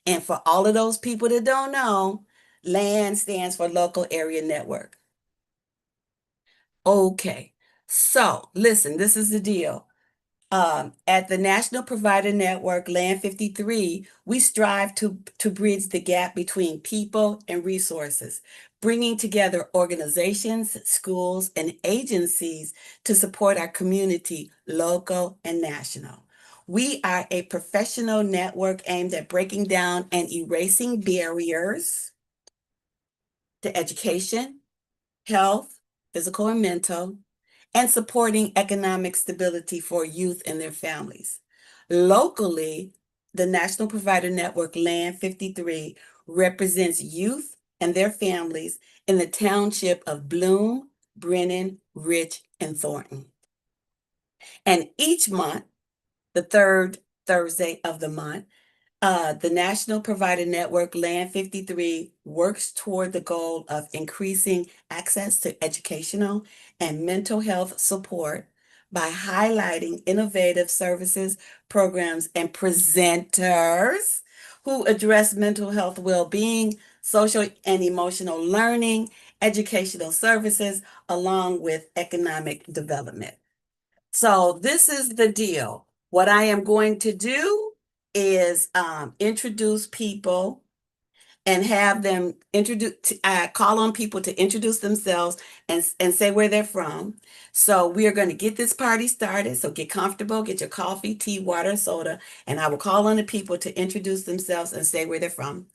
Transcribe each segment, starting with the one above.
And for all of those people that don't know, LAN stands for Local Area Network. Okay, so listen, this is the deal. At the National Provider Network, LAN 53, we strive to bridge the gap between people and resources, bringing together organizations, schools, and agencies to support our community, local and national. We are a professional network aimed at breaking down and erasing barriers to education, health, physical and mental, and supporting economic stability for youth and their families. Locally, the National Provider Network LAN 53 represents youth and their families in the township of Bloom, Brennan, Rich, and Thornton. And each month, the third Thursday of the month, the National Provider Network LAN 53 works toward the goal of increasing access to educational and mental health support by highlighting innovative services, programs, and presenters who address mental health well-being, social and emotional learning, educational services, along with economic development. So this is the deal. What I am going to do is introduce people and have them call on people to introduce themselves and say where they're from. So we are going to get this party started. So get comfortable, get your coffee, tea, water, soda, and I will call on the people to introduce themselves and say where they're from.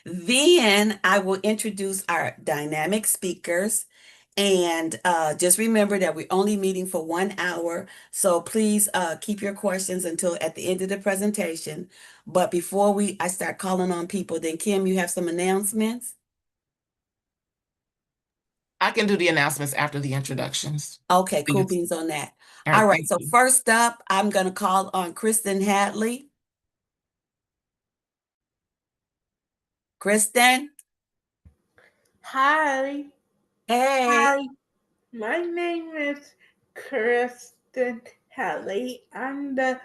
Then I will introduce our dynamic speakers. And just remember that we're only meeting for 1 hour. So please keep your questions until at the end of the presentation. But before I start calling on people, then Kim, you have some announcements? I can do the announcements after the introductions. Okay, cool Please. beans on that. All All right, right, thank so you. first up, I'm going to call on Kristen Hadley. Kristen, Hi. hey. Hi. My name is Kristen Kelly. I'm the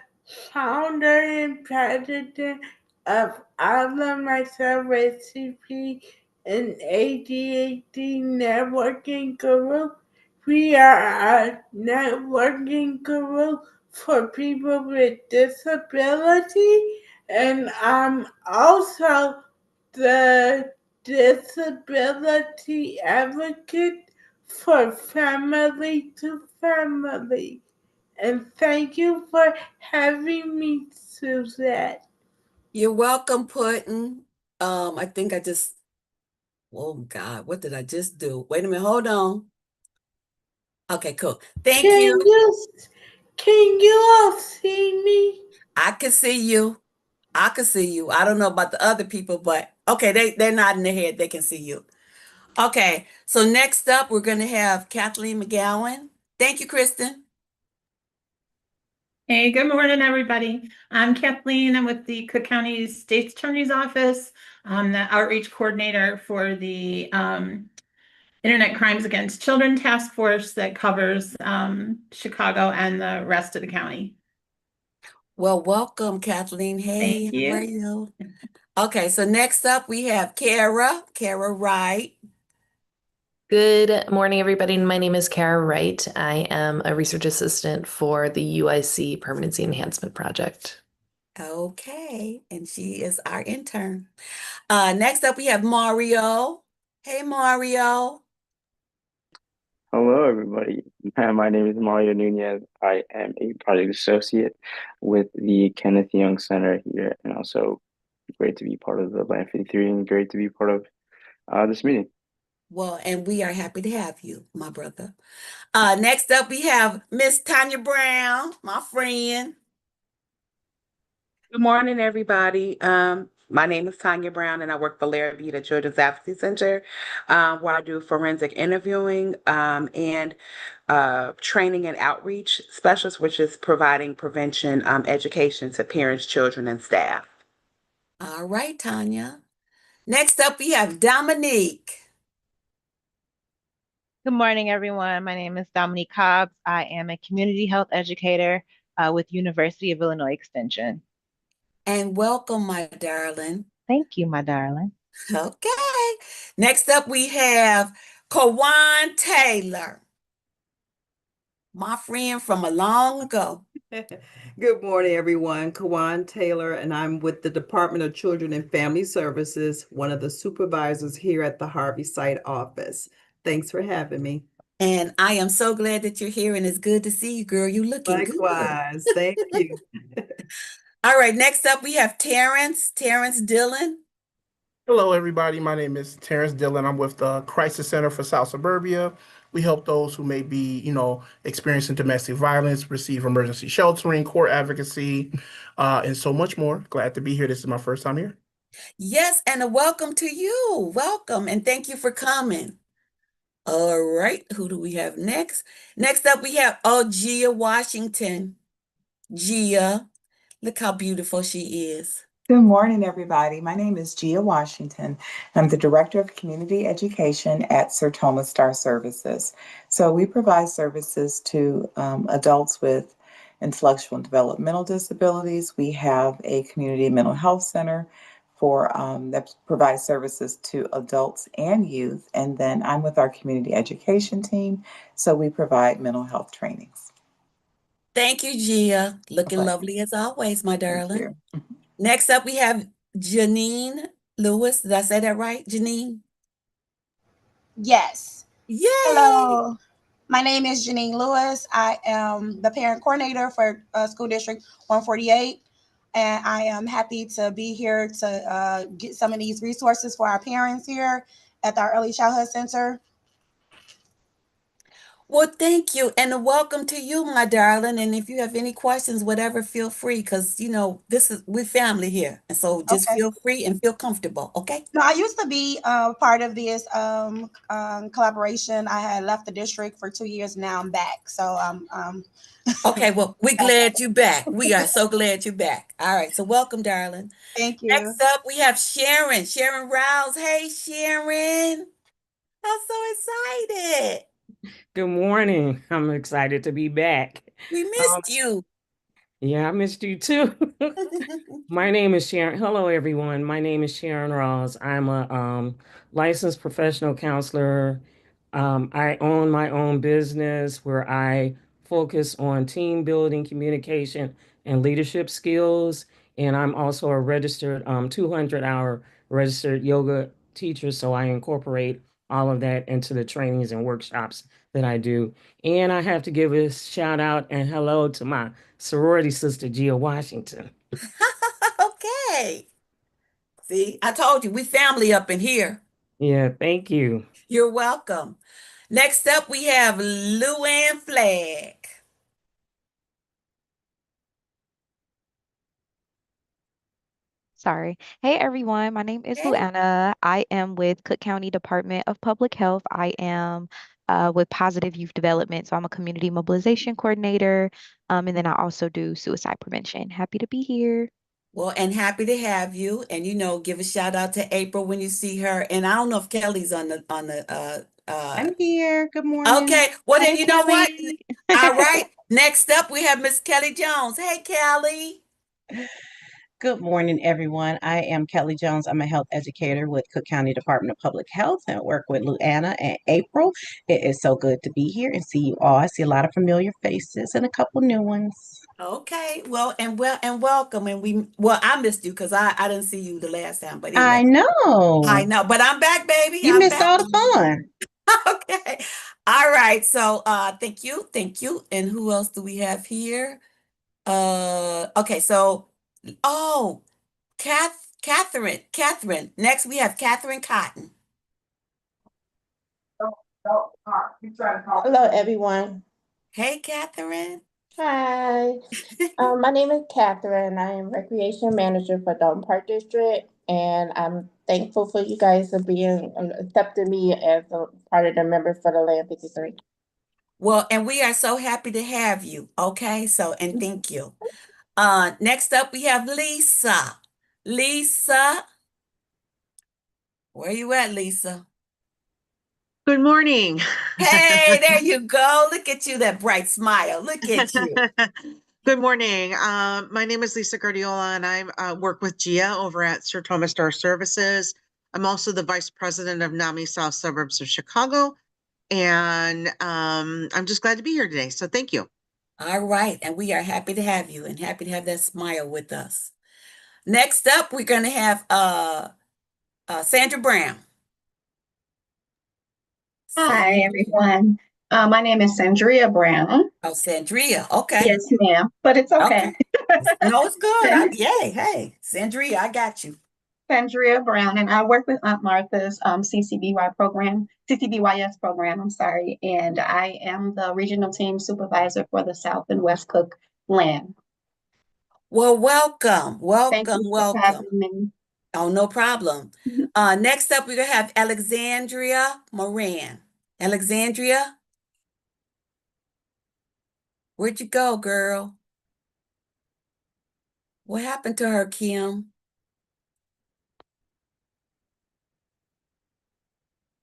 founder and president of Alma Myself Recipe and ADHD Networking Group. We are a networking group for people with disability, and I'm also the disability advocate for family to family. And thank you for having me, Suzette. You're welcome, Puddin'. I think oh God, what did I just do? Wait a minute, hold on. Okay, cool. Thank Can you. you can you all see me? I can see you. I can see you. I don't know about the other people, but okay, they're nodding their head. They can see you. Okay, so next up, we're going to have Kathleen McGowan. Thank you, Kristen. Hey, good morning, everybody. I'm Kathleen. I'm with the Cook County State's Attorney's Office. I'm the outreach coordinator for the Internet Crimes Against Children Task Force that covers Chicago and the rest of the county. Well, welcome, Kathleen. Hey, Thank how are you. you? Okay, so next up, we have Kara Wright. Good morning, everybody. My name is Kara Wright. I am a research assistant for the UIC Permanency Enhancement Project. Okay, and she is our intern. Next up, we have Mario. Hey, Mario. Hello, everybody. My name is Mario Nunez. I am a project associate with the Kenneth Young Center here, and also great to be part of the LAN 53 and great to be part of this meeting. Well, and we are happy to have you, my brother. Next up, we have Miss Tanya Brown, my friend. Good morning, everybody. My name is Tanya Brown, and I work for Larry Beat at Children's Advocacy Center, where I do forensic interviewing and training and outreach specialist, which is providing prevention education to parents, children, and staff. All right, Tanya. Next up, we have Dominique. Good morning, everyone. My name is Dominique Cobbs. I am a community health educator with University of Illinois Extension. And welcome, my darling. Thank you, my darling. Okay. Next up, we have Kawan Taylor, my friend from a long ago. Good morning, everyone. Kawan Taylor, and I'm with the Department of Children and Family Services, one of the supervisors here at the Harvey Site office. Thanks for having me. And I am so glad that you're here, and it's good to see you, girl. You looking good. Likewise, thank you. All right, next up, we have Terrence Dillon. Hello, everybody. My name is Terrence Dillon. I'm with the Crisis Center for South Suburbia. We help those who may be, experiencing domestic violence, receive emergency sheltering, court advocacy, and so much more. Glad to be here. This is my first time here. Yes, and a welcome to you. Welcome, and thank you for coming. All right, who do we have next? Next up, we have Gia Washington. Gia, look how beautiful she is. Good morning, everybody. My name is Gia Washington. I'm the Director of Community Education at Sertoma Star Services. So we provide services to adults with intellectual and developmental disabilities. We have a community mental health center for that provides services to adults and youth. And then I'm with our community education team. So we provide mental health trainings. Thank you, Gia. Looking Okay. lovely as always, my Thank darling. you. Next up, we have Janine Lewis. Did I say that right, Janine? Yes. Yay! Hello. My name is Janine Lewis. I am the parent coordinator for School District 148. And I am happy to be here to get some of these resources for our parents here at our Early Childhood Center. Well, thank you, and a welcome to you, my darling. And if you have any questions, whatever, feel free, because we're family here, and so just Okay. feel free and feel comfortable. Okay. No, I used to be part of this collaboration. I had left the district for 2 years. Now I'm back. So Okay. Well, we're glad you're back. We are so glad you're back. All right. So welcome, darling. Thank you. Next up, we have Sharon Rouse. Hey, Sharon. I'm so excited. Good morning. I'm excited to be back. We missed you. Yeah, I missed you too. My name is Sharon. Hello, everyone. My name is Sharon Ross. I'm a licensed professional counselor. I own my own business where I focus on team building, communication, and leadership skills. And I'm also a registered 200-hour registered yoga teacher. So I incorporate all of that into the trainings and workshops that I do. And I have to give a shout out and hello to my sorority sister, Gia Washington. Okay. See, I told you, we family up in here. Yeah, thank you. You're welcome. Next up, we have Luann Flagg. Sorry. Hey, everyone. My name is Hey. Luana. I am with Cook County Department of Public Health. I am with Positive Youth Development. So I'm a community mobilization coordinator. And then I also do suicide prevention. Happy to be here. Well, and happy to have you. And give a shout out to April when you see her. And I don't know if Kelly's on the I'm here. Good morning. okay. Well, then Hey, you know what? Kelly. All right. Next up, we have Miss Kelly Jones. Hey, Kelly. Good morning, everyone. I am Kelly Jones. I'm a health educator with Cook County Department of Public Health and work with Luana and April. It is so good to be here and see you all. I see a lot of familiar faces and a couple new ones. Okay. Well, and welcome. And I missed you because I didn't see you the last time. But I anyway, know. I know. But I'm back, baby. You I'm missed back. all the fun. Okay. All right. So thank you. Thank you. And who else do we have here? Okay, so Catherine. Next we have Catherine Cotton. Hello, everyone. Hey, Catherine. Hi. My name is Catherine. I am Recreation Manager for Dalton Park District, and I'm thankful for you guys for being accepting me as a part of the members for the LAN 53. Well, and we are so happy to have you. Okay, so and thank you. Next up we have Lisa. Lisa, where you at, Lisa? Good morning. Hey, there you go. Look at you, that bright smile. Look at you. Good morning. My name is Lisa Guardiola, and I work with Gia over at Sir Thomas Star Services. I'm also the Vice President of NAMI South Suburbs of Chicago, and I'm just glad to be here today. So thank you. All right, and we are happy to have you and happy to have that smile with us. Next up, we're going to have Sandra Brown. Hi, everyone. My name is Sandria Brown. Oh, Sandria. Okay. Yes, ma'am, but it's okay. No, it's good. Yay. Hey, Sandria, I got you. Sandria Brown, and I work with Aunt Martha's CCBYS program, I'm sorry, and I am the regional team supervisor for the South and West Cook LAN. Well, welcome, Thank welcome, you for welcome. having me. Oh, no problem. Next up, we're going to have Alexandria Moran. Alexandria, where'd you go, girl? What happened to her, Kim?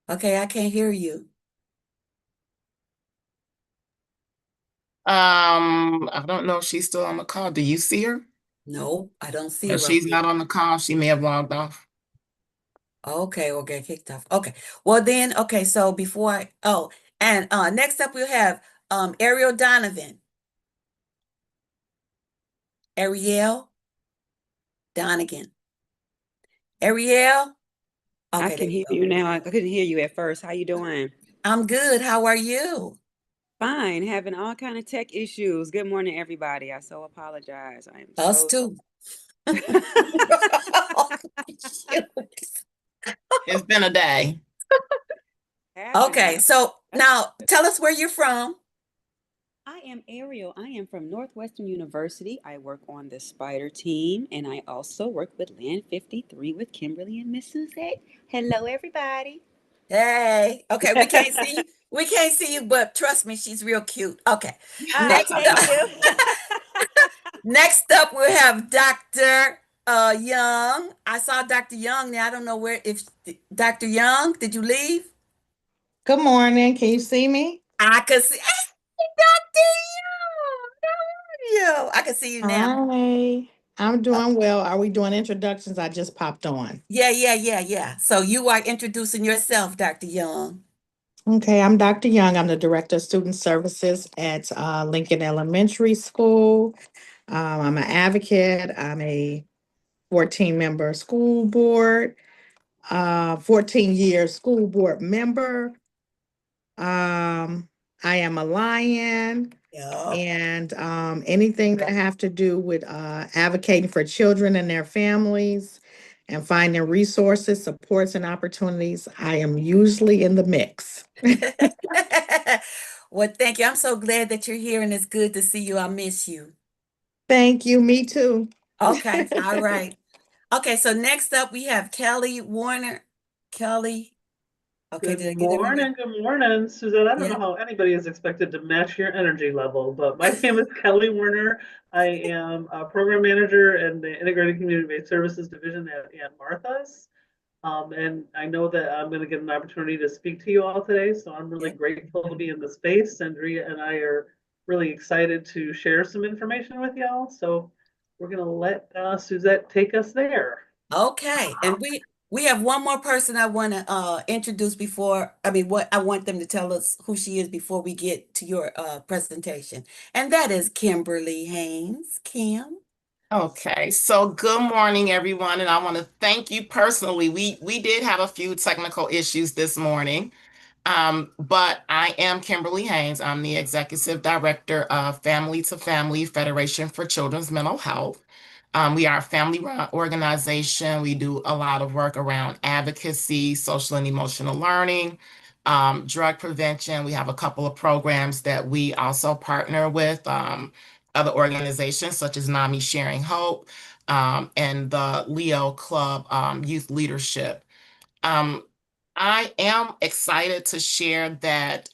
Okay, I can't hear you. I don't know if she's still on the call. Do you see her? No, I don't see her If right she's here. not on the call, she may have logged off. Okay, we'll get kicked off. Okay. Well then, okay, so next up we'll have Ariel Donovan. Ariel Donegan. Ariel? I Okay, there can you hear go. you now. I couldn't hear you at first. How you doing? I'm good. How are you? Fine, having all kind of tech issues. Good morning, everybody. I so apologize. I am Us so too. It's been a day. Okay, so now tell us where you're from. I am Ariel. I am from Northwestern University. I work on the Spider team, and I also work with LAN 53 with Kimberly and Miss Suzette. Hello, everybody. Hey, okay, we can't see you. We can't see you, but trust me, she's real cute. Okay. Next Thank up, you. next up we'll have Dr. Young. I saw Dr. Young now. I don't know where if Dr. Young, did you leave? Good morning. Can you see me? I could see hey, Dr. Young. How are you? I can see you now. Hi. I'm doing well. Are we doing introductions? I just popped on. Yeah. So you are introducing yourself, Dr. Young. Okay, I'm Dr. Young. I'm the Director of Student Services at Lincoln Elementary School. I'm an advocate. I'm a 14-member school board, 14-year school board member. I am a lion. Yeah. And anything that have to do with advocating for children and their families and finding resources, supports, and opportunities, I am usually in the mix. Well, thank you. I'm so glad that you're here and it's good to see you. I miss you. Thank you. Me too. Okay. All right. Okay. So next up we have Kelly Warner. Kelly. Okay. Did I get everybody? Good morning, Suzette. I don't Yeah. know how anybody is expected to match your energy level, but my name is Kelly Warner. I am a program manager in the Integrated Community-Based Services Division at Aunt Martha's. And I know that I'm going to get an opportunity to speak to you all today, so I'm really grateful to be in the space. Andrea and I are really excited to share some information with y'all. So we're going to let Suzette take us there. Okay. And we have one more person I want to introduce what I want them to tell us who she is before we get to your presentation. And that is Kimberly Haynes. Kim. Okay, so good morning, everyone, and I want to thank you personally. We did have a few technical issues this morning, but I am Kimberly Haynes. I'm the Executive Director of Family to Family Federation for Children's Mental Health. We are a family-run organization. We do a lot of work around advocacy, social and emotional learning, drug prevention. We have a couple of programs that we also partner with other organizations such as NAMI Sharing Hope and the Leo Club Youth Leadership. I am excited to share that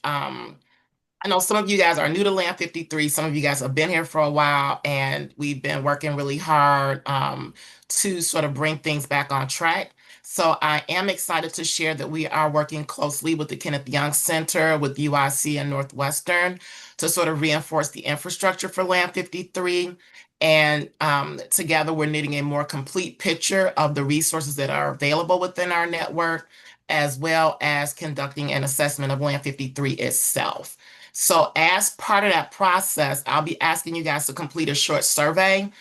I know some of you guys are new to Land 53. Some of you guys have been here for a while, and we've been working really hard to sort of bring things back on track. So I am excited to share that we are working closely with the Kenneth Young Center, with UIC and Northwestern to sort of reinforce the infrastructure for Land 53. And together we're knitting a more complete picture of the resources that are available within our network, as well as conducting an assessment of Land 53 itself. So as part of that process, I'll be asking you guys to complete a short survey.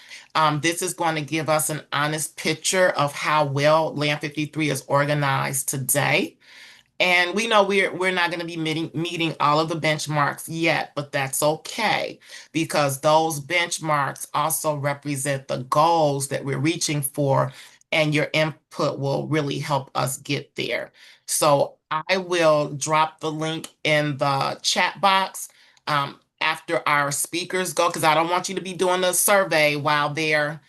This is going to give us an honest picture of how well Land 53 is organized today. And we know we're not going to be meeting all of the benchmarks yet, but that's okay, because those benchmarks also represent the goals that we're reaching for, and your input will really help us get there. So I will drop the link in the chat box after our speakers go, because I don't want you to be doing the survey while they're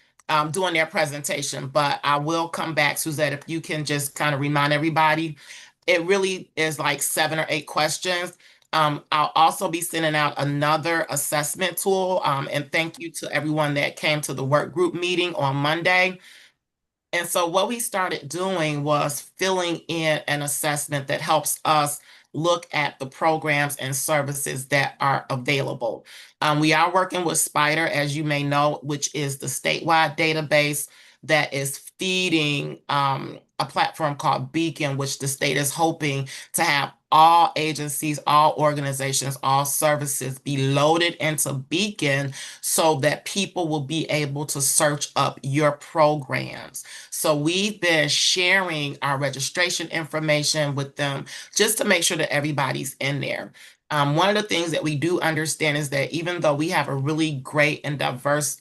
doing their presentation, but I will come back. Suzette, if you can just kind of remind everybody, it really is like 7 or 8 questions. I'll also be sending out another assessment tool. And thank you to everyone that came to the work group meeting on Monday. And so what we started doing was filling in an assessment that helps us look at the programs and services that are available. We are working with Spider, as you may know, which is the statewide database that is feeding a platform called Beacon, which the state is hoping to have all agencies, all organizations, all services be loaded into Beacon so that people will be able to search up your programs. So we've been sharing our registration information with them just to make sure that everybody's in there. One of the things that we do understand is that even though we have a really great and diverse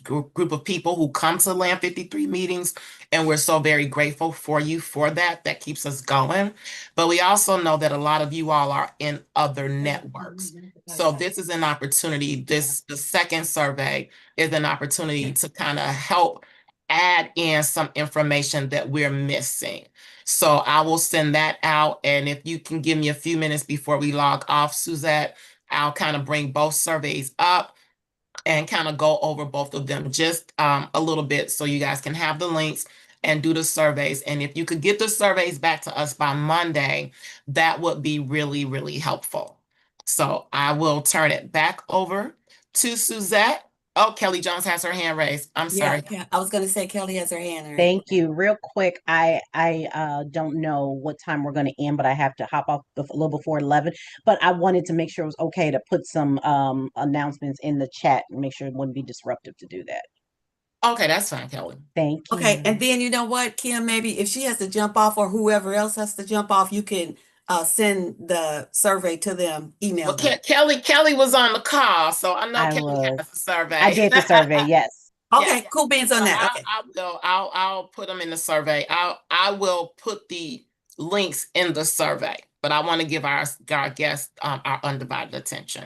group of people who come to Land 53 meetings, and we're so very grateful for you for that, that keeps us going. But we also know that a lot of you all are in other networks. So this is an opportunity, the second survey is an opportunity to kind of help add in some information that we're missing. So I will send that out. And if you can give me a few minutes before we log off, Suzette, I'll kind of bring both surveys up and kind of go over both of them just a little bit so you guys can have the links and do the surveys. And if you could get the surveys back to us by Monday, that would be really, really helpful. So I will turn it back over to Suzette. Oh, Kelly Jones has her hand raised. I'm sorry. Yeah, I was going to say Kelly has her hand raised. Thank you. Real quick, I don't know what time we're going to end, but I have to hop off a little before 11. But I wanted to make sure it was okay to put some announcements in the chat and make sure it wouldn't be disruptive to do that. Okay, that's fine, Kelly. Thank you. Okay, and then you know what, Kim, maybe if she has to jump off or whoever else has to jump off, you can send the survey to them, email Well, them. Kelly was on the call, so I know I Kelly was. has a survey. I did the survey, yes. Okay, cool beans on So that. Okay. I'll put them in the survey. I will put the links in the survey, but I want to give our guests our undivided attention.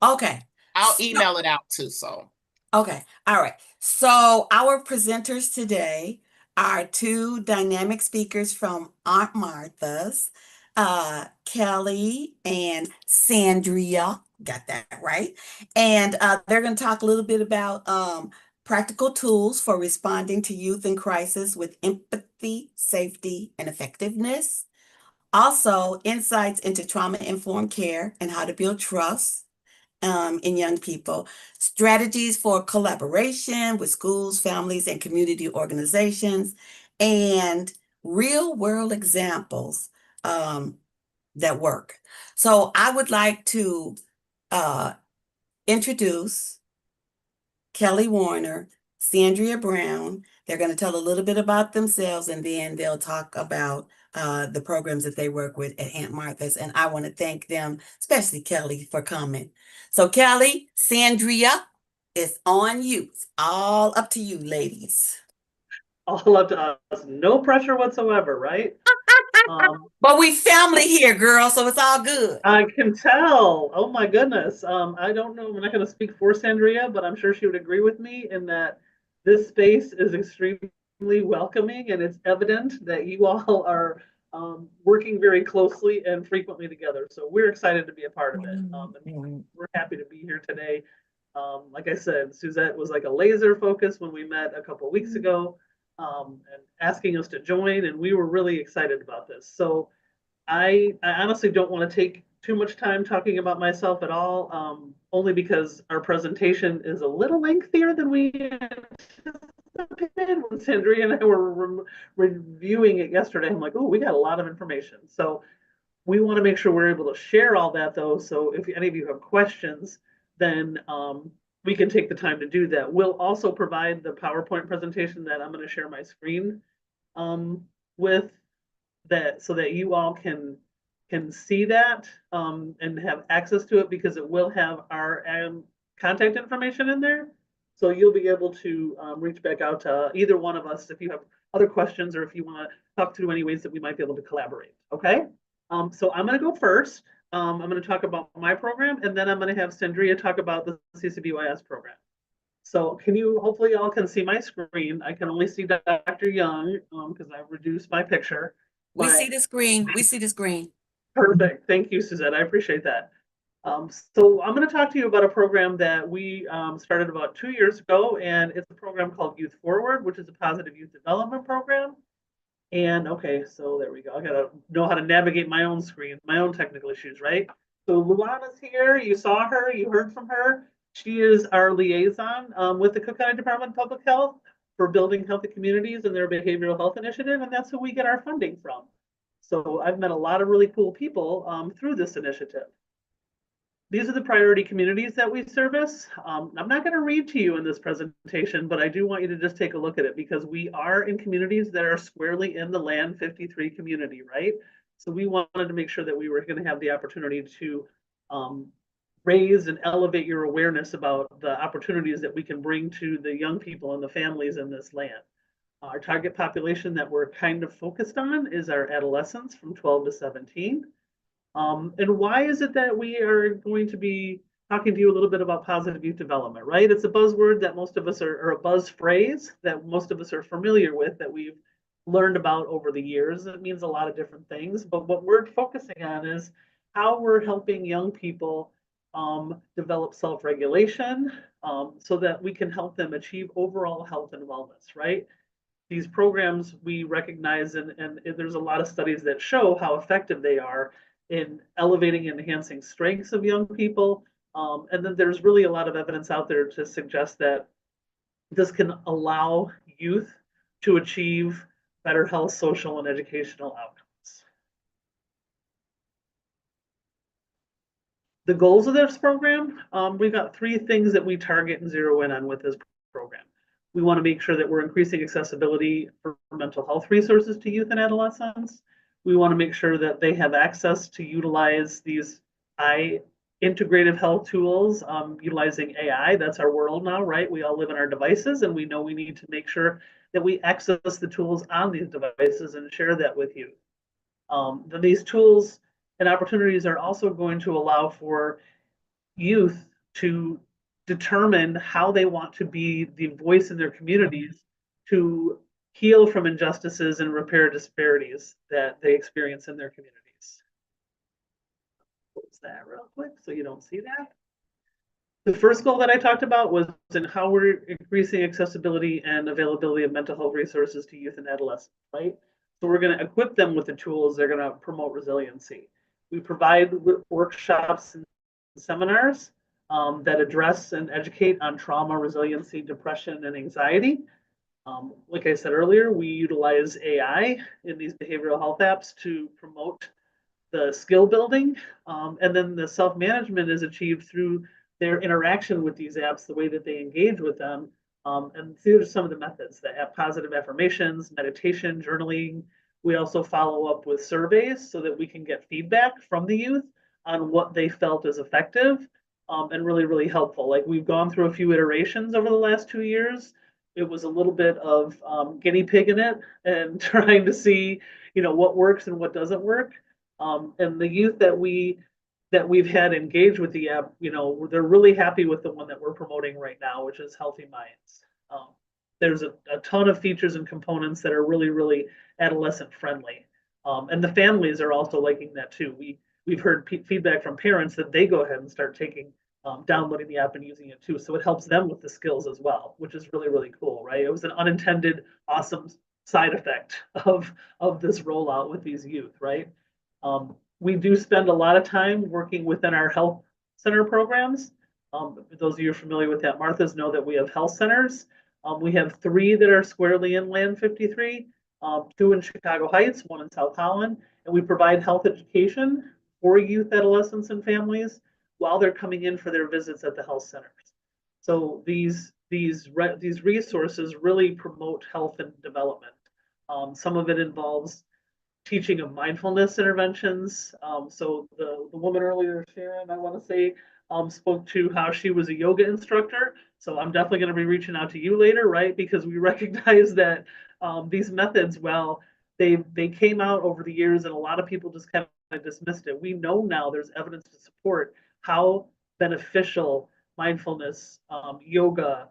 Okay. I'll email it out too. So okay. All right. So our presenters today are 2 dynamic speakers from Aunt Martha's, Kelly and Sandria. Got that right. And they're going to talk a little bit about practical tools for responding to youth in crisis with empathy, safety, and effectiveness. Also, insights into trauma-informed care and how to build trust in young people, strategies for collaboration with schools, families, and community organizations, and real-world examples that work. So I would like to introduce Kelly Warner, Sandria Brown. They're going to tell a little bit about themselves, and then they'll talk about the programs that they work with at Aunt Martha's. And I want to thank them, especially Kelly, for coming. So Kelly, Sandria, it's on you. It's all up to you, ladies. All up to us. No pressure whatsoever, right? But we family here, girl, so it's all good. I can tell. Oh my goodness. I don't know. I'm not going to speak for Sandria, but I'm sure she would agree with me in that this space is extremely welcoming, and it's evident that you all are working very closely and frequently together. So we're excited to be a part of it. And we're happy to be here today. Like I said, Suzette was like a laser focus when we met a couple of weeks ago, and asking us to join, and we were really excited about this. So I honestly don't want to take too much time talking about myself at all, only because our presentation is a little lengthier than we anticipated. When Sandria and I were reviewing it yesterday, I'm like, oh, we got a lot of information. So we want to make sure we're able to share all that, though. So if any of you have questions, then we can take the time to do that. We'll also provide the PowerPoint presentation that I'm going to share my screen with, that so that you all can see that and have access to it, because it will have our contact information in there. So you'll be able to reach back out to either one of us if you have other questions, or if you want to talk through any ways that we might be able to collaborate. Okay. So I'm going to go first. I'm going to talk about my program, and then I'm going to have Sandria talk about the CCBYS program. So can you, hopefully y'all can see my screen. I can only see Dr. Young because I've reduced my picture. We see the screen. We see the screen. Perfect. Thank you, Suzette. I appreciate that. So I'm going to talk to you about a program that we started about 2 years ago, and it's a program called Youth Forward, which is a positive youth development program. And okay, so there we go. I gotta know how to navigate my own screen, my own technical issues, right? So Luana's here. You saw her. You heard from her. She is our liaison with the Cook County Department of Public Health for building healthy communities and their behavioral health initiative, and that's who we get our funding from. So I've met a lot of really cool people through this initiative. These are the priority communities that we service. I'm not going to read to you in this presentation, but I do want you to just take a look at it, because we are in communities that are squarely in the LAN 53 community, right? So we wanted to make sure that we were going to have the opportunity to raise and elevate your awareness about the opportunities that we can bring to the young people and the families in this land. Our target population that we're kind of focused on is our adolescents from 12 to 17. And why is it that we are going to be talking to you a little bit about positive youth development, right? It's a buzzword that most of us are, or a buzz phrase that most of us are familiar with, that we've learned about over the years. It means a lot of different things, but what we're focusing on is how we're helping young people develop self-regulation so that we can help them achieve overall health and wellness, right? These programs we recognize, and there's a lot of studies that show how effective they are in elevating and enhancing strengths of young people. And then there's really a lot of evidence out there to suggest that this can allow youth to achieve better health, social, and educational outcomes. The goals of this program, we've got 3 things that we target and zero in on with this program. We want to make sure that we're increasing accessibility for mental health resources to youth and adolescents. We want to make sure that they have access to utilize these integrative health tools, utilizing AI. That's our world now, right? We all live in our devices, and we know we need to make sure that we access the tools on these devices and share that with you. Then these tools and opportunities are also going to allow for youth to determine how they want to be the voice in their communities to heal from injustices and repair disparities that they experience in their communities. Close that real quick so you don't see that. The first goal that I talked about was in how we're increasing accessibility and availability of mental health resources to youth and adolescents, right? So we're going to equip them with the tools that are going to promote resiliency. We provide workshops and seminars that address and educate on trauma, resiliency, depression, and anxiety. Like I said earlier, we utilize AI in these behavioral health apps to promote the skill building, and then the self-management is achieved through their interaction with these apps, the way that they engage with them. And these are some of the methods that have positive affirmations, meditation, journaling. We also follow up with surveys so that we can get feedback from the youth on what they felt is effective and really, really helpful. Like we've gone through a few iterations over the last 2 years. It was a little bit of guinea pig in it and trying to see, what works and what doesn't work. And the youth that we've had engage with the app, they're really happy with the one that we're promoting right now, which is Healthy Minds. There's a ton of features and components that are really, really adolescent friendly. And the families are also liking that too. We've heard feedback from parents that they go ahead and start downloading the app and using it too. So it helps them with the skills as well, which is really, really cool, right? It was an unintended, awesome side effect of this rollout with these youth, right? We do spend a lot of time working within our health center programs. Those of you who are familiar with that, Martha's, know that we have health centers. We have 3 that are squarely in LAN 53, 2 in Chicago Heights, 1 in South Holland, and we provide health education for youth, adolescents, and families while they're coming in for their visits at the health centers. So these resources really promote health and development. Some of it involves teaching of mindfulness interventions. So the woman earlier, Sharon, I want to say, spoke to how she was a yoga instructor. So I'm definitely going to be reaching out to you later, right? Because we recognize that these methods, well, they came out over the years and a lot of people just kind of dismissed it. We know now there's evidence to support how beneficial mindfulness, yoga,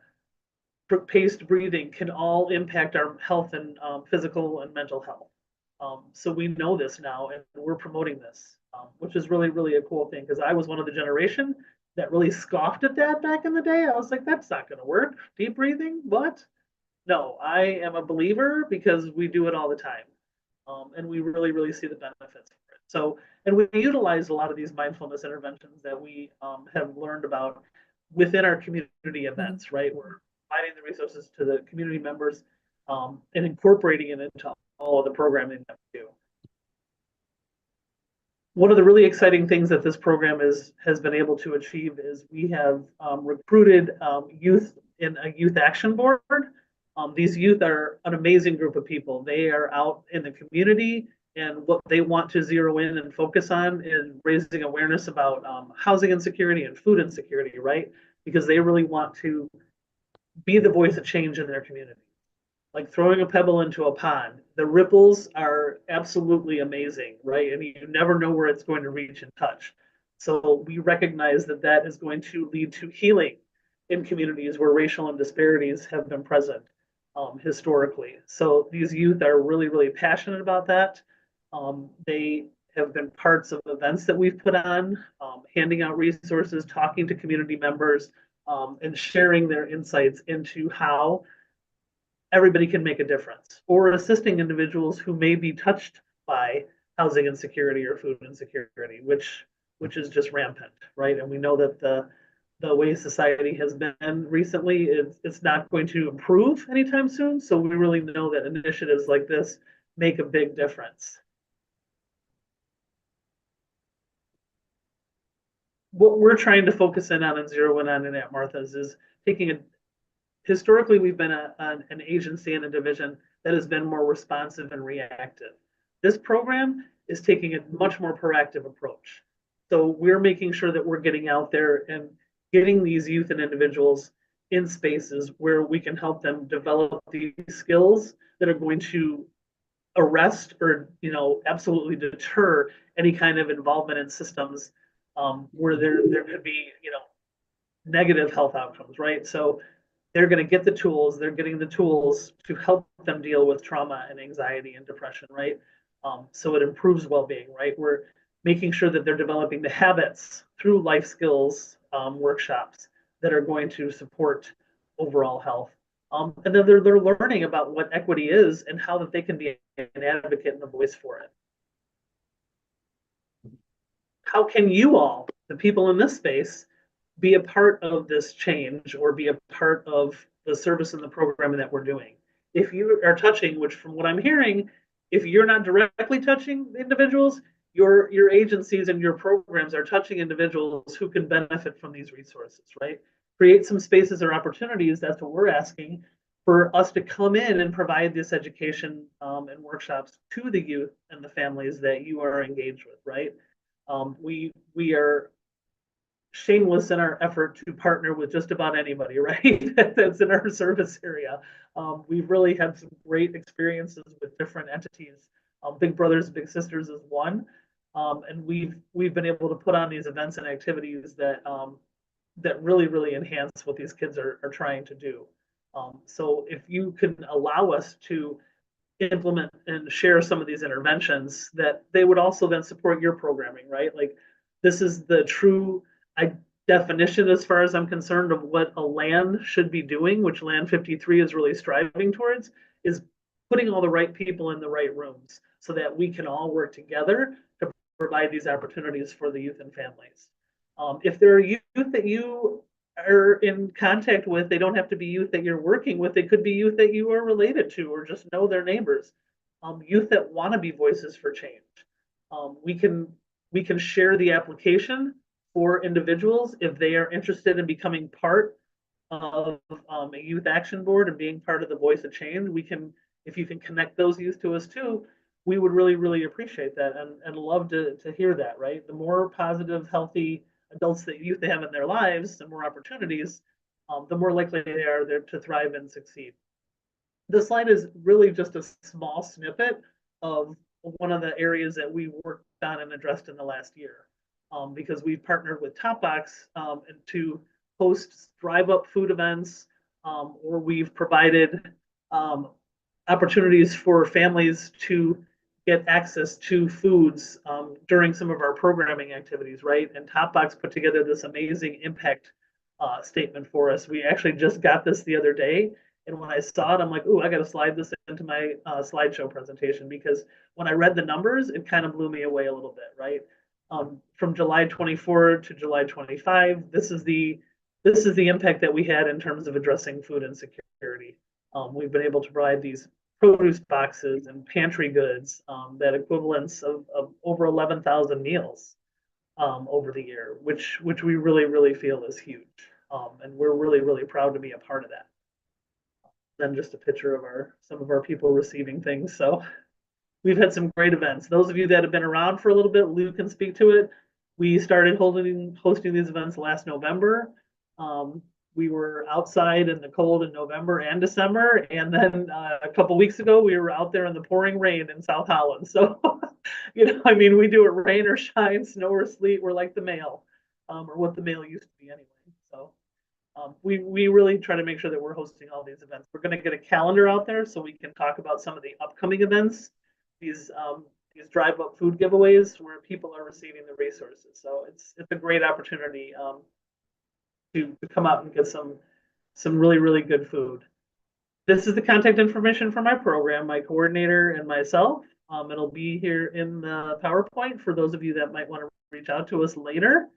paced breathing can all impact our health and physical and mental health. So we know this now and we're promoting this, which is really, really a cool thing because I was one of the generation that really scoffed at that back in the day. I was like, that's not going to work. Deep breathing? What? No, I am a believer because we do it all the time. And we really, really see the benefits for it. So, and we utilize a lot of these mindfulness interventions that we have learned about within our community events, right? We're providing the resources to the community members and incorporating it into all of the programming that we do. One of the really exciting things that this program has been able to achieve is we have recruited youth in a youth action board. These youth are an amazing group of people. They are out in the community, and what they want to zero in and focus on is raising awareness about housing insecurity and food insecurity, right? Because they really want to be the voice of change in their community. Like throwing a pebble into a pond, the ripples are absolutely amazing, right? And you never know where it's going to reach and touch. So we recognize that that is going to lead to healing in communities where racial disparities have been present historically. So these youth are really, really passionate about that. They have been parts of events that we've put on, handing out resources, talking to community members, and sharing their insights into how everybody can make a difference, or assisting individuals who may be touched by housing insecurity or food insecurity, which is just rampant, right? And we know that the way society has been recently, it's not going to improve anytime soon. So we really know that initiatives like this make a big difference. What we're trying to focus in on and zero in on at Martha's is taking a historically, we've been an agency and a division that has been more responsive and reactive. This program is taking a much more proactive approach. So we're making sure that we're getting out there and getting these youth and individuals in spaces where we can help them develop these skills that are going to arrest or, absolutely deter any kind of involvement in systems where there could be, negative health outcomes, right? So they're going to get the tools, they're getting the tools to help them deal with trauma and anxiety and depression, right? So it improves well-being, right? We're making sure that they're developing the habits through life skills workshops that are going to support overall health. And then they're learning about what equity is and how that they can be an advocate and a voice for it. How can you all, the people in this space, be a part of this change or be a part of the service and the programming that we're doing? If you are touching, which from what I'm hearing, if you're not directly touching individuals, your agencies and your programs are touching individuals who can benefit from these resources, right? Create some spaces or opportunities. That's what we're asking for us to come in and provide this education and workshops to the youth and the families that you are engaged with, right? We are shameless in our effort to partner with just about anybody, right? That's in our service area. We've really had some great experiences with different entities. Big Brothers Big Sisters is one, and we've been able to put on these events and activities that that really enhance what these kids are trying to do. So if you can allow us to implement and share some of these interventions, that they would also then support your programming, right? Like this is the true definition, as far as I'm concerned, of what a LAN should be doing, which LAN 53 is really striving towards, is putting all the right people in the right rooms so that we can all work together to provide these opportunities for the youth and families. If there are youth that you are in contact with, they don't have to be youth that you're working with. They could be youth that you are related to or just know their neighbors. Youth that want to be voices for change. We can share the application for individuals if they are interested in becoming part of a youth action board and being part of the voice of change. We can, if you can connect those youth to us too, we would really, really appreciate that and love to hear that, right? The more positive, healthy adults that youth they have in their lives, the more opportunities, the more likely they are there to thrive and succeed. This slide is really just a small snippet of one of the areas that we worked on and addressed in the last year, because we've partnered with Topbox to host drive-up food events, or we've provided opportunities for families to get access to foods during some of our programming activities, right? And Topbox put together this amazing impact statement for us. We actually just got this the other day, and when I saw it, I'm like, "Ooh, I got to slide this into my slideshow presentation," because when I read the numbers, it kind of blew me away a little bit, right? From July 24 to July 25, this is the impact that we had in terms of addressing food insecurity. We've been able to provide these produce boxes and pantry goods that equivalents of over 11,000 meals over the year, which we really, really feel is huge. And we're really, really proud to be a part of that. Then just a picture of some of our people receiving things. So we've had some great events. Those of you that have been around for a little bit, Lou can speak to it. We started hosting these events last November. We were outside in the cold in November and December, and then a couple weeks ago we were out there in the pouring rain in South Holland. So, I mean, we do it rain or shine, snow or sleet. We're like the mail, or what the mail used to be anyway. So, we really try to make sure that we're hosting all these events. We're going to get a calendar out there so we can talk about some of the upcoming events. These drive-up food giveaways where people are receiving the resources. So it's a great opportunity to come out and get some really, really good food. This is the contact information for my program, my coordinator and myself. It'll be here in the PowerPoint for those of you that might want to reach out to us later.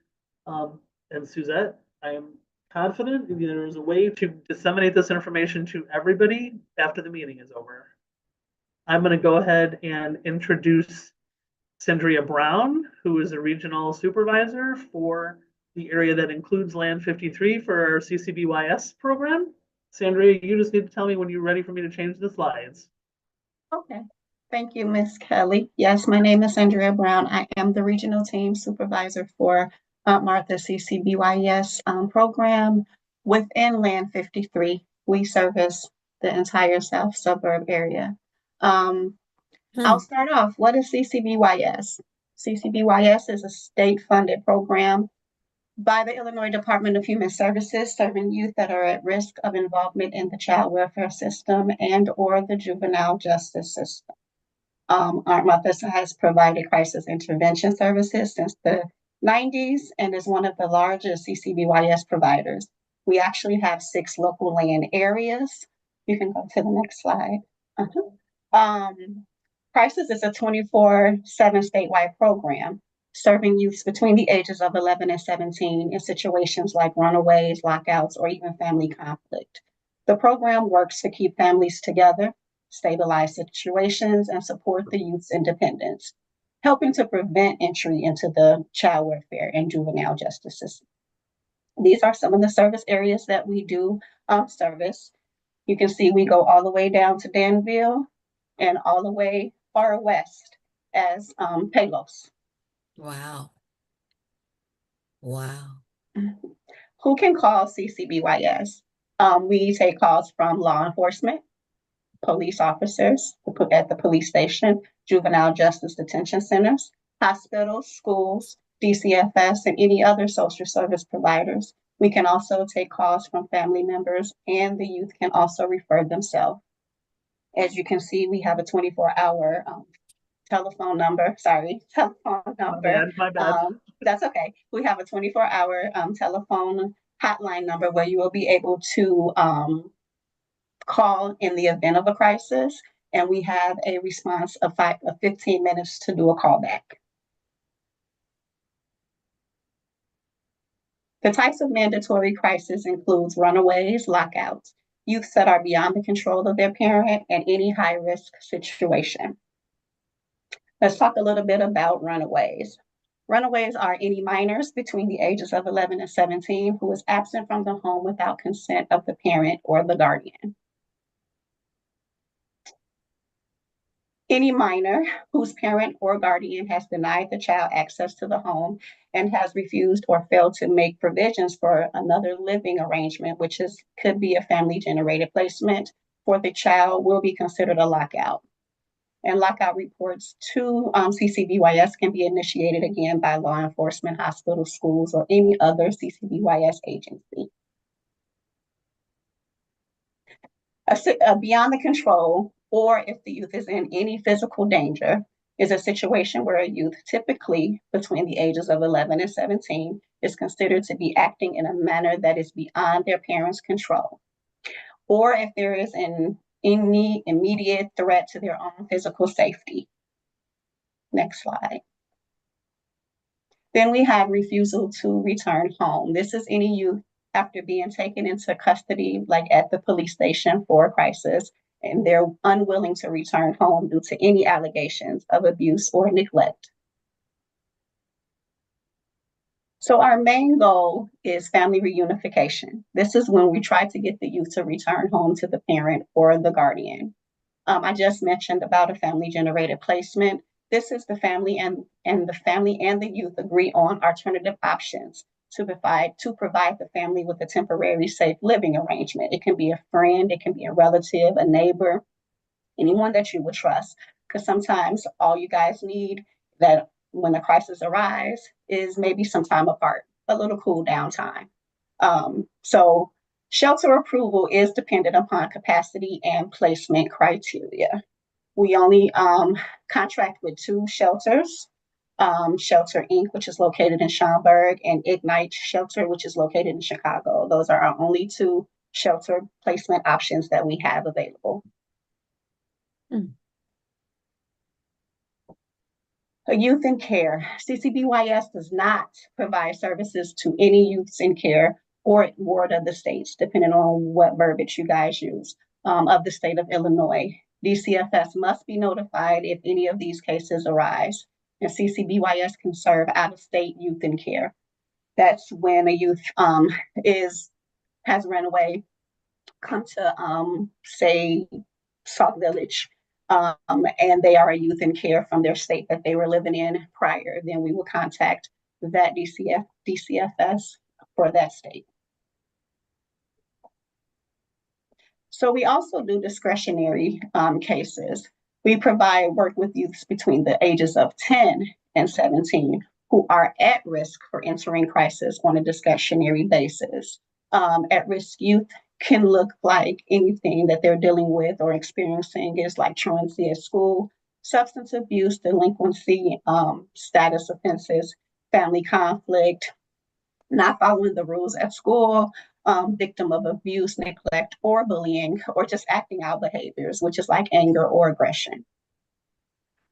And Suzette, I am confident there is a way to disseminate this information to everybody after the meeting is over. I'm going to go ahead and introduce Sandria Brown, who is a regional supervisor for the area that includes LAN 53 for our CCBYS program. Sandria, you just need to tell me when you're ready for me to change the slides. Okay. Thank you, Ms. Kelly. Yes, my name is Andrea Brown. I am the regional team supervisor for Martha CCBYS program within LAN 53. We service the entire South Suburb area. I'll start off. What is CCBYS? CCBYS is a state-funded program by the Illinois Department of Human Services serving youth that are at risk of involvement in the child welfare system and or the juvenile justice system. Aunt Martha has provided crisis intervention services since the 90s and is one of the largest CCBYS providers. We actually have 6 local LAN areas. You can go to the next slide. Crisis is a 24/7 statewide program serving youths between the ages of 11 and 17 in situations like runaways, lockouts, or even family conflict. The program works to keep families together, stabilize situations, and support the youth's independence, helping to prevent entry into the child welfare and juvenile justice system. These are some of the service areas that we do service. You can see we go all the way down to Danville and all the way far west as Palos. Wow. Wow. Who can call CCBYS? We take calls from law enforcement, police officers at the police station, juvenile justice detention centers, hospitals, schools, DCFS, and any other social service providers. We can also take calls from family members, and the youth can also refer themselves. As you can see, we have a 24-hour telephone number. My bad. That's okay. We have a 24-hour telephone hotline number where you will be able to call in the event of a crisis, and we have a response of 15 minutes to do a call back. The types of mandatory crisis includes runaways, lockouts, youths that are beyond the control of their parent, and any high-risk situation. Let's talk a little bit about runaways. Runaways are any minors between the ages of 11 and 17 who is absent from the home without consent of the parent or the guardian. Any minor whose parent or guardian has denied the child access to the home and has refused or failed to make provisions for another living arrangement, which could be a family-generated placement for the child, will be considered a lockout. And lockout reports to CCBYS can be initiated again by law enforcement, hospitals, schools, or any other CCBYS agency. Beyond the control, or if the youth is in any physical danger, is a situation where a youth, typically between the ages of 11 and 17, is considered to be acting in a manner that is beyond their parents' control, or if there is any immediate threat to their own physical safety. Next slide. Then we have refusal to return home. This is any youth after being taken into custody, like at the police station for a crisis, and they're unwilling to return home due to any allegations of abuse or neglect. So our main goal is family reunification. This is when we try to get the youth to return home to the parent or the guardian. I just mentioned about a family-generated placement. This is the family and the family and the youth agree on alternative options to provide the family with a temporary safe living arrangement. It can be a friend, it can be a relative, a neighbor, anyone that you would trust, because sometimes all you guys need that when a crisis arises is maybe some time apart, a little cool down time. So shelter approval is dependent upon capacity and placement criteria. We only contract with 2 shelters, Shelter Inc., which is located in Schaumburg, and Ignite Shelter, which is located in Chicago. Those are our only 2 shelter placement options that we have available. Youth in care. CCBYS does not provide services to any youths in care or ward of the states, depending on what verbiage you guys use, of the state of Illinois. DCFS must be notified if any of these cases arise, and CCBYS can serve out-of-state youth in care. That's when a youth has run away, come to say Sauk Village, and they are a youth in care from their state that they were living in prior, then we will contact that DCFS for that state. So we also do discretionary cases. We provide work with youths between the ages of 10 and 17 who are at risk for entering crisis on a discretionary basis. At-risk youth can look like anything that they're dealing with or experiencing is like truancy at school, substance abuse, delinquency, status offenses, family conflict, not following the rules at school, victim of abuse, neglect, or bullying, or just acting out behaviors, which is like anger or aggression.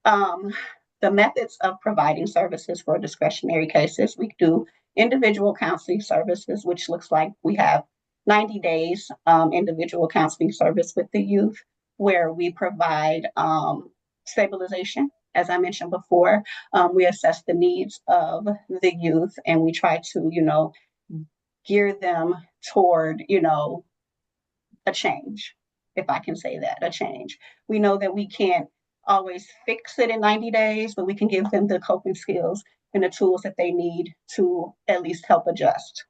The methods of providing services for discretionary cases, we do individual counseling services, which looks like we have 90 days individual counseling service with the youth, where we provide stabilization. As I mentioned before, we assess the needs of the youth and we try to, gear them toward, a change, if I can say that, a change. We know that we can't always fix it in 90 days, but we can give them the coping skills and the tools that they need to at least help adjust.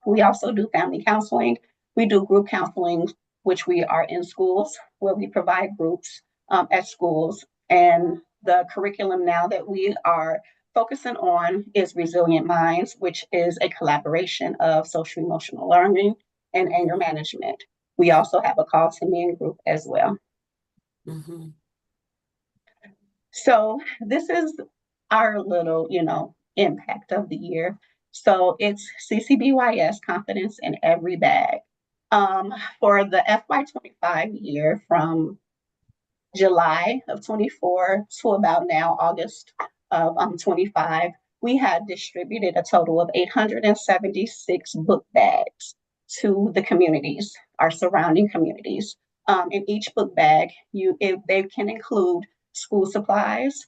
We also do family counseling. We do group counseling, which we are in schools, where we provide groups at schools. And the curriculum now that we are focusing on is Resilient Minds, which is a collaboration of social emotional learning and anger management. We also have a call to men group as well. Mm-hmm. So this is our little, impact of the year. So it's CCBYS Confidence in Every Bag. For the FY25 year from July of 24 to about now, August of 25, we had distributed a total of 876 book bags to the communities, our surrounding communities. In each book bag, they can include school supplies,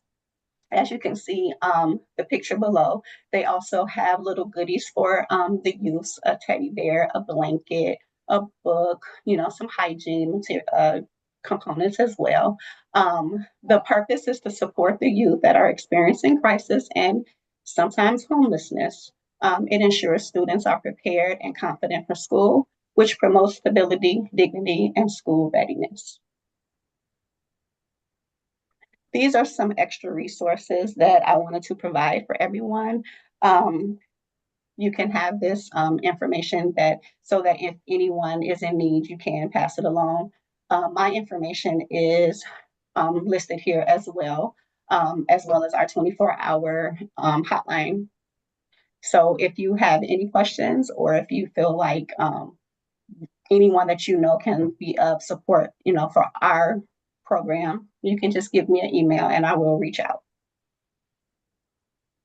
as you can see the picture below. They also have little goodies for the youth, a teddy bear, a blanket, a book, some hygiene components as well. The purpose is to support the youth that are experiencing crisis and sometimes homelessness. It ensures students are prepared and confident for school, which promotes stability, dignity, and school readiness. These are some extra resources that I wanted to provide for everyone. You can have this information so that if anyone is in need, you can pass it along. My information is listed here as well as our 24-hour hotline. So if you have any questions or if you feel like anyone that you know can be of support, for our program, you can just give me an email and I will reach out.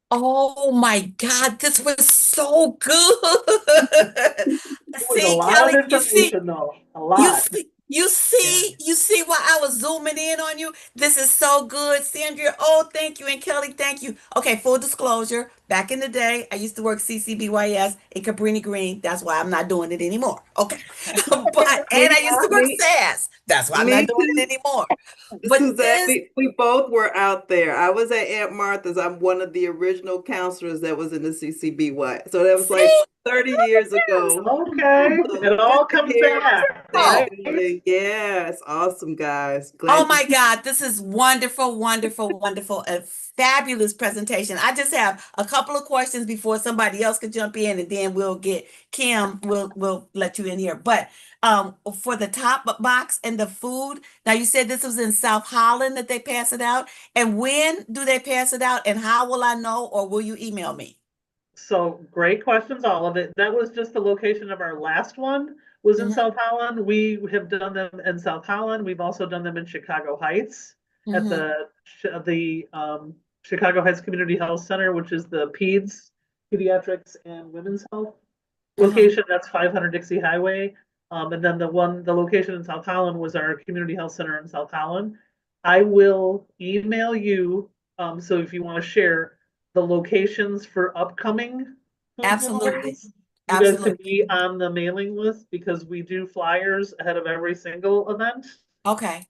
Oh my God, this was so good. It was a See, lot of Kelly, you see, information though, a lot. Yeah. you see why I was zooming in on you? This is so good, Sandra. Oh, thank you. And Kelly, thank you. Okay, full disclosure, back in the day, I used to work CCBYS in Cabrini Green. That's why I'm not doing it anymore. Okay. And I used to work SAS. That's why I'm not Me doing it too. anymore. But Suzette, this, we both were out there. I was at Aunt Martha's. I'm one of the original counselors that was in the CCBY. So that was like see, 30 years ago. Okay, So it all good to comes hear back, that right? feeling. Yes, awesome, guys. oh Glad to my God, this is wonderful, wonderful, wonderful, a fabulous presentation. I just have a couple of questions before somebody else could jump in, and then we'll get Kim, we'll let you in here. But for the top box and the food, now you said this was in South Holland that they pass it out. And when do they pass it out? And how will I know, or will you email me? So great questions, all of it. That was just the location of our last one was in Mm-hmm, South Holland. We have done them in South Holland. We've also done them in Chicago Heights at mm-hmm, the Chicago Heights Community Health Center, which is the pediatrics and women's health mm-hmm. location. That's 500 Dixie Highway. And then the location in South Holland was our community health center in South Holland. I will email you. So if you want to share the locations for upcoming food Absolutely. giveaways, you guys can Absolutely. be on the mailing list because we do flyers ahead of every single event. Okay.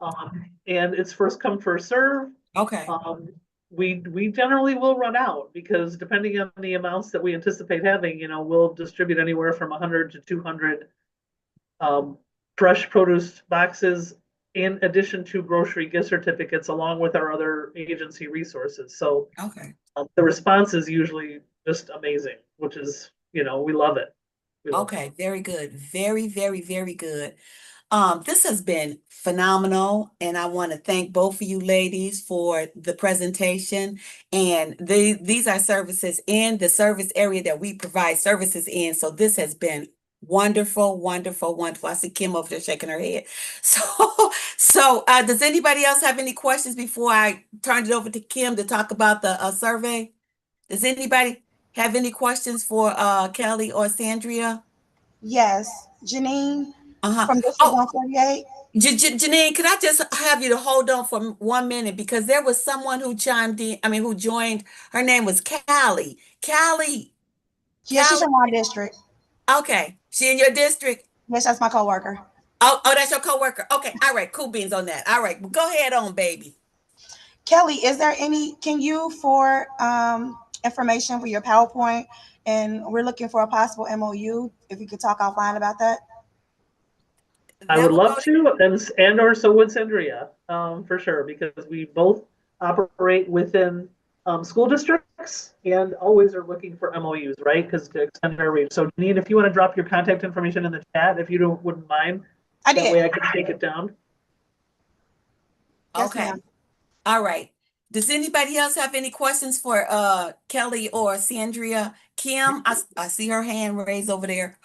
And it's first come, first serve. Okay. We generally will run out because depending on the amounts that we anticipate having, we'll distribute anywhere from 100 to 200 fresh produce boxes in addition to grocery gift certificates along with our other agency resources. So Okay. the response is usually just amazing, which is, we love it. We love it. Okay, very good. Very, very, very good. This has been phenomenal, and I want to thank both of you ladies for the presentation. And these are services in the service area that we provide services in. So this has been wonderful, wonderful, wonderful. I see Kim over there shaking her head. So, does anybody else have any questions before I turn it over to Kim to talk about the survey? Does anybody have any questions for Kelly or Sandria? Yes, Janine Uh-huh. from District Oh, 148. Janine, could I just have you to hold on for 1 minute because there was someone who chimed in, I mean, who joined. Her name was Callie. Yeah, she's Callie. from our district. Okay, she in your district? Yes, that's my coworker. Oh, that's your coworker. Okay, all right, cool beans on that. All right, well, go ahead on, baby. Kelly, is there can you for information for your PowerPoint? And we're looking for a possible MOU. If you could talk offline about that. I That would will go love to, and or so would Sandria, for sure, because we both operate within school districts and always are looking for MOUs, right? Because to extend our reach. So, Janine, if you want to drop your contact information in the chat, if you wouldn't mind, I that did. way I can take it down. Yes, Okay. ma'am. All right. Does anybody else have any questions for Kelly or Sandria? Kim, I see her hand raised over there.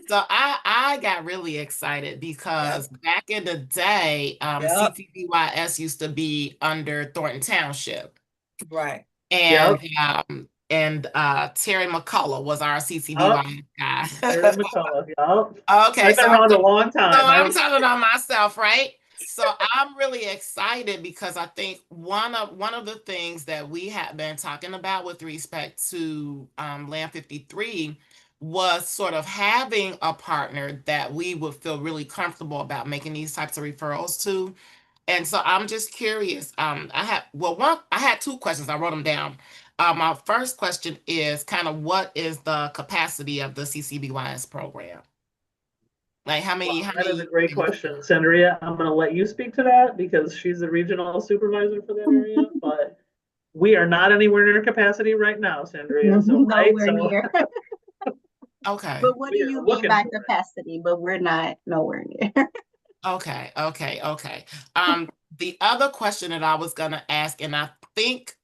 So I got really excited because back in the day, Yep. CTBYS used to be under Thornton Township. Right. And Terry McCullough was our CCBY guy. Terry McCullough, yep. Okay, I've been around a long time. so I'm telling on myself, right? So I'm really excited because I think one of the things that we have been talking about with respect to Land 53 was sort of having a partner that we would feel really comfortable about making these types of referrals to. And so I'm just curious. I had two questions. I wrote them down. My first question is kind of what is the capacity of the CCBYS program? Like how many? That is a great question, Sandria. I'm going to let you speak to that because she's the regional supervisor for that area. But we are not anywhere near capacity right now, Sandria. So Nowhere near. Okay. But what do We are you mean looking by for it. capacity? But we're not nowhere near. Okay. The other question that I was gonna ask, and I think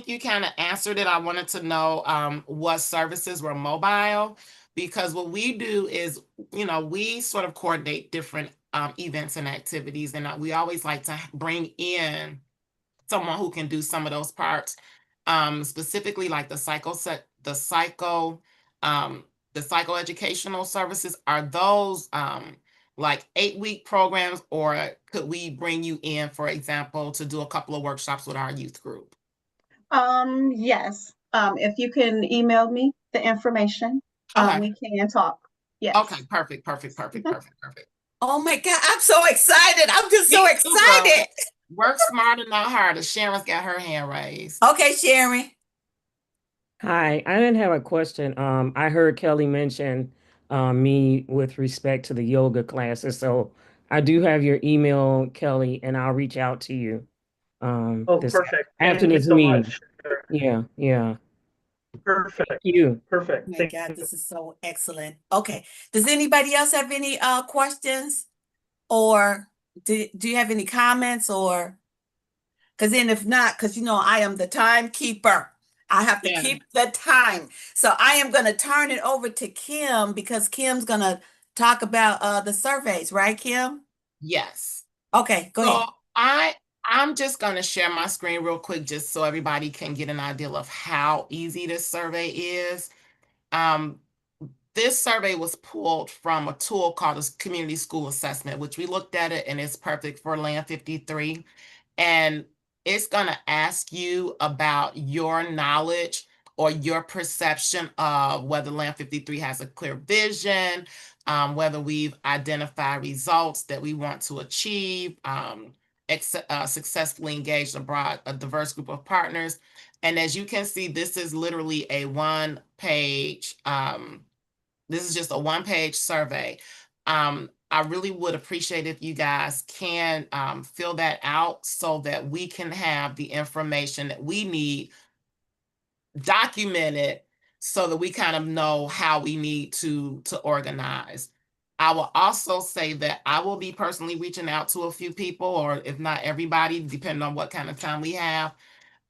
you kind of answered it. I wanted to know what services were mobile, because what we do is, we sort of coordinate different events and activities, and we always like to bring in someone who can do some of those parts, specifically like um, the psychoeducational services. Are those like 8-week programs, or could we bring you in, for example, to do a couple of workshops with our youth group? Yes. If you can email me the information, Okay. we can talk. Yes. Okay, perfect. Oh my God, I'm so excited. I'm just so Me too, girl. excited. Work smarter, not harder. Sharon's got her hand raised. Okay, Sharon. Hi, I didn't have a question. I heard Kelly mention me with respect to the yoga classes. So I do have your email, Kelly, and I'll reach out to you this Perfect. after Thank you this so meeting. much. Yeah. Perfect. Thank you. Perfect. Oh my Thank God, you. this is so excellent. Okay. Does anybody else have any questions? Or do you have any comments? Or because then if not, because I am the timekeeper. I have to keep the time. So I am going to turn it over to Kim because Kim's going to talk about the surveys, right, Kim? Yes. Okay, go ahead. I'm just going to share my screen real quick just so everybody can get an idea of how easy this survey is. This survey was pulled from a tool called a community school assessment, which we looked at it and it's perfect for Land 53. And it's going to ask you about your knowledge or your perception of whether Land 53 has a clear vision, whether we've identified results that we want to achieve, successfully engaged a diverse group of partners. And as you can see, this is literally a one-page this is just a one-page survey. I really would appreciate if you guys can fill that out so that we can have the information that we need documented so that we kind of know how we need to organize. I will also say that I will be personally reaching out to a few people, or if not everybody, depending on what kind of time we have,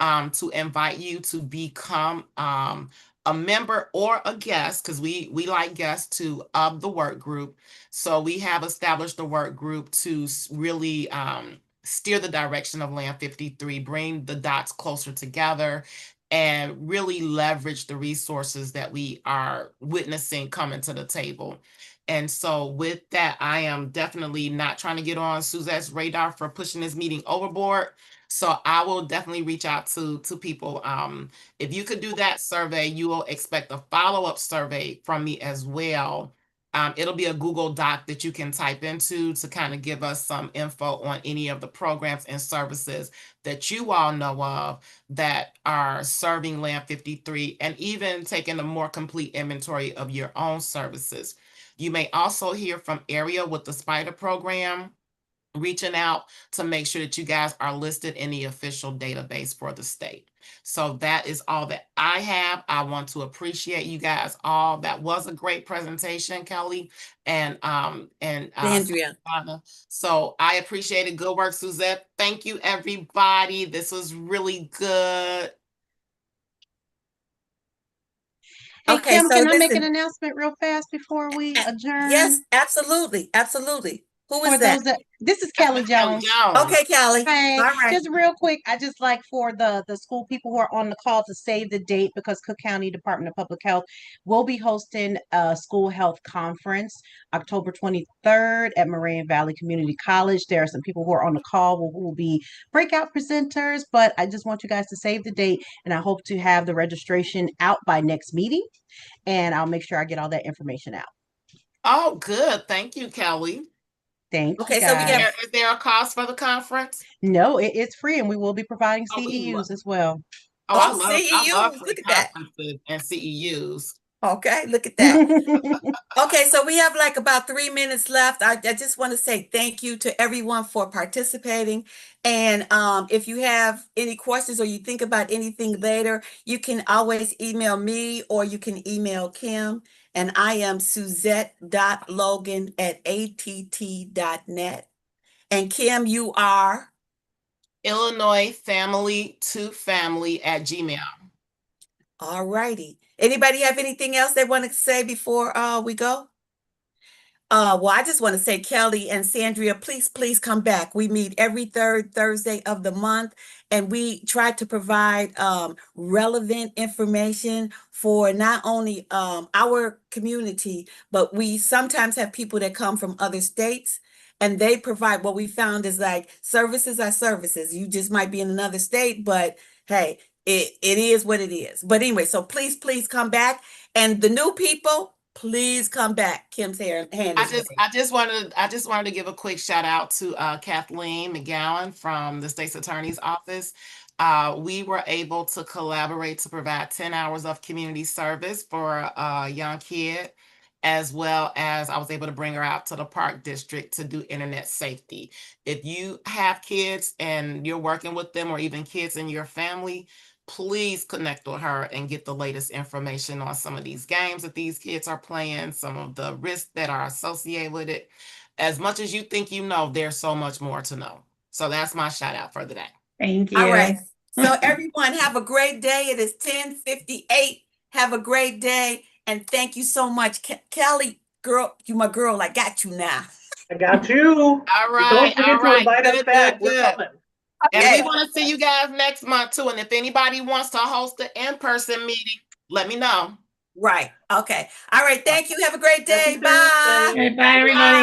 to invite you to become a member or a guest, because we like guests too, of the work group. So we have established a work group to really steer the direction of Land 53, bring the dots closer together, and really leverage the resources that we are witnessing coming to the table. And so with that, I am definitely not trying to get on Suzette's radar for pushing this meeting overboard. So I will definitely reach out to people. If you could do that survey, you will expect a follow-up survey from me as well. It'll be a Google Doc that you can type into to kind of give us some info on any of the programs and services that you all know of that are serving Land 53, and even taking a more complete inventory of your own services. You may also hear from Area with the Spider program. reaching out to make sure that you guys are listed in the official database for the state. So that is all that I have. I want to appreciate you guys all. That was a great presentation, Kelly and Andrea. So I appreciate it. Good work, Suzette. Thank you, everybody. This was really good. Hey, Okay, Kim, so can I make an listen. announcement real fast before we adjourn? Yes, absolutely, absolutely. Who is For that? those that, this is That's Kelly Miss Kelly Jones. Jones. Okay, Kelly. Hey, All right. just real quick, I just like for the school people who are on the call to save the date because Cook County Department of Public Health will be hosting a school health conference October 23rd at Moraine Valley Community College. There are some people who are on the call who will be breakout presenters, but I just want you guys to save the date, and I hope to have the registration out by next meeting, and I'll make sure I get all that information out. Oh, good. Thank you, Kelly. Thank you, Okay, so we guys. have Is there a cost for the conference? No, it's free, and we will be providing Oh, we CEUs as well. Oh, I love CEUs. free Look at that. conferences and CEUs. Okay, look at that. Okay, so we have like about 3 minutes left. I just want to say thank you to everyone for participating. And if you have any questions or you think about anything later, you can always email me or you can email Kim. And I am Suzette.Logan@att.net. And Kim, you are Illinois family to family at Gmail. all righty. Anybody have anything else they want to say before we go? Well, I just want to say, Kelly and Sandria, please come back. We meet every third Thursday of the month, and we try to provide relevant information for not only our community, but we sometimes have people that come from other states, and they provide what we found is like services are services. You just might be in another state, but hey, it is what it is. But anyway, so please come back. And the new people, please come back. Kim's hand is raised. I just wanted to give a quick shout out to Kathleen McGowan from the State's Attorney's Office. We were able to collaborate to provide 10 hours of community service for a young kid, as well as I was able to bring her out to the Park District to do internet safety. If you have kids and you're working with them or even kids in your family, please connect with her and get the latest information on some of these games that these kids are playing, some of the risks that are associated with it. As much as you think you know, there's so much more to know. So that's my shout out for the day. Thank you. All right. So everyone have a great day. It is 10:58. Have a great day. And thank you so much. Kelly, girl, you my girl. I got you now. I got you. All right. Don't forget to invite us Good, back. good, We're good. coming. And we want to see you guys next month too. And if anybody wants to host an in-person meeting, let me know. Right. Okay. All right. Thank you. Have a great day. Happy Bye. Thursday. Bye, everybody.